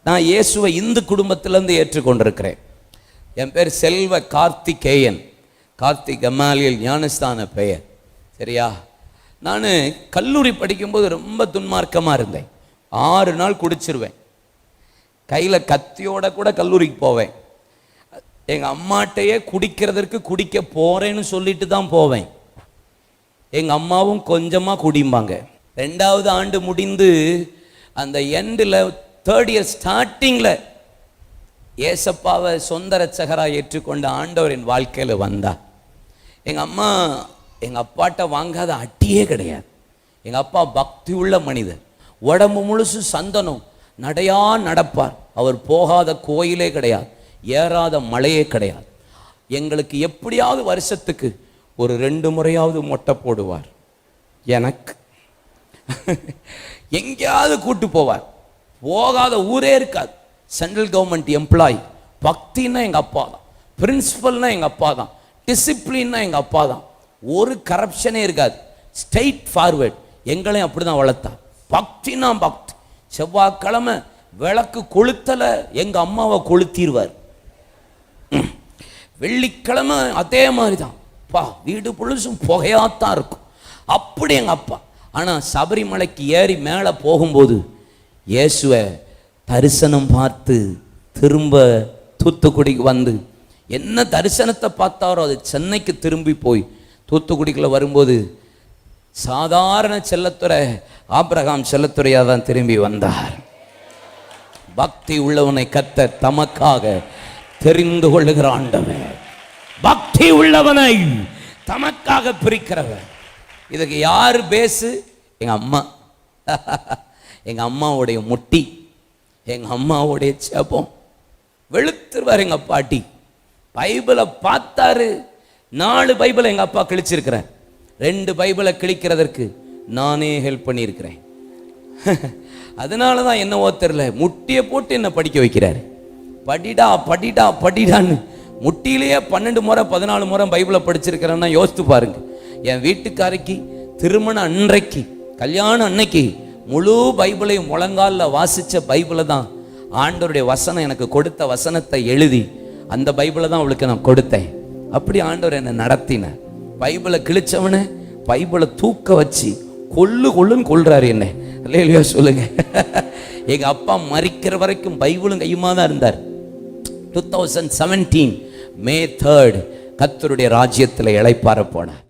நான் இயேசுவை இந்து குடும்பத்திலேருந்து ஏற்றுக்கொண்டிருக்கிறேன். என் பேர் செல்வ கார்த்திகேயன். கார்த்திக் கமாலியல் ஞானஸ்தான பெயர். சரியா? நான் கல்லூரி படிக்கும்போது ரொம்ப துன்மார்க்கமாக இருந்தேன். 6 நாள் குடிச்சிருவேன். கையில் கத்தியோட கூட கல்லூரிக்கு போவேன். எங்கள் அம்மாட்டையே குடிக்கிறதற்கு குடிக்க போகிறேன்னு சொல்லிட்டு தான் போவேன். எங்கள் அம்மாவும் கொஞ்சமாக குடிம்பாங்க. 2வது ஆண்டு முடிந்து அந்த எண்டில் 3rd இயர் ஸ்டார்டிங்கில் ஏசப்பாவை சொந்த ரட்சகராக ஏற்றுக்கொண்ட ஆண்டவர் என் வாழ்க்கையில் வந்தா. எங்கள் அம்மா எங்கள் அப்பாட்ட வாங்காத அட்டியே கிடையாது. எங்கள் அப்பா பக்தி உள்ள மனிதர். உடம்பு முழுசு சந்தனம், நடையா நடப்பார். அவர் போகாத கோயிலே கிடையாது, ஏறாத மலையே கிடையாது. எங்களுக்கு எப்படியாவது வருஷத்துக்கு ஒரு 2 முறையாவது மொட்டை போடுவார். எனக்கு எங்கேயாவது கூட்டு போவார். போகாத ஊரே இருக்காது. Central government employee. பக்தின்னா எங்கள் அப்பா தான், பிரின்சிபல்னா எங்கள் அப்பா தான், டிசிப்ளின்னா எங்கள் அப்பா தான். ஒரு கரப்ஷனே இருக்காது. Straight forward. எங்களையும் அப்படி தான் வளர்த்தா. பக்தினா பக்தி. செவ்வாய்க்கிழமை விளக்கு கொளுத்தலை எங்கள் அம்மாவை கொளுத்திடுவார். வெள்ளிக்கிழமை அதே மாதிரி தான். வீடு புழுசும் புகையாத்தான் இருக்கும். அப்படி எங்கள் அப்பா. ஆனால் சபரிமலைக்கு ஏறி மேலே போகும்போது இயேசுவை தரிசனம் பார்த்து திரும்ப தூத்துக்குடிக்கு வந்து என்ன தரிசனத்தை பார்த்தாரோ அது சென்னைக்கு திரும்பி போய் தூத்துக்குடிக்குள்ள வரும்போது சாதாரண செல்லத்துறை ஆபிரகாம் செல்லத்துறையாக தான் திரும்பி வந்தார். பக்தி உள்ளவனை கர்த்தர் தமக்காக தெரிந்து கொள்ளுகிற ஆண்டவர். பக்தி உள்ளவனை தமக்காக பிரிக்கிறவர். இதுக்கு யார் பேசு? எங்கள் அம்மா. எங்கள் அம்மாவுடைய முட்டி, எங்கள் அம்மாவுடைய செபம். வெளுத்துருவார் எங்கள் பாட்டி. பைபிளை பார்த்தாரு. 4 பைபிளை எங்கள் அப்பா கிழிச்சிருக்கிறார். 2 பைபிளை கிழிக்கிறதற்கு நானே ஹெல்ப் பண்ணியிருக்கிறேன். அதனால தான் என்னவோ தெரியல, முட்டியை போட்டு என்னை படிக்க வைக்கிறாரு. படிடா படிடா படிடான்னு. முட்டியிலேயே 12 முறை 14 முறை பைபிளை படிச்சிருக்கிறேன்னா யோசித்து பாருங்க. என் வீட்டுக்காரிக்கு திருமண அன்றைக்கு, கல்யாணம் அன்னைக்கு முழு பைபிளையும் முழங்காலில் வாசித்த பைபிளை தான் ஆண்டவருடைய வசனம் எனக்கு கொடுத்த வசனத்தை எழுதி அந்த பைபிளை தான் அவளுக்கு நான் கொடுத்தேன். அப்படி ஆண்டவர் என்னை நடத்தினார். பைபிளை கிழிச்சவனை பைபிளை தூக்க வச்சு கொல்லுன்னு கொள்றாரு என்ன. இல்லையா சொல்லுங்க. எங்க அப்பா மரிக்கிற வரைக்கும் பைபிளும் கையுமா தான் இருந்தார். 2017 May 3 கர்த்தருடைய ராஜ்யத்தில் இளைப்பாற போனார்.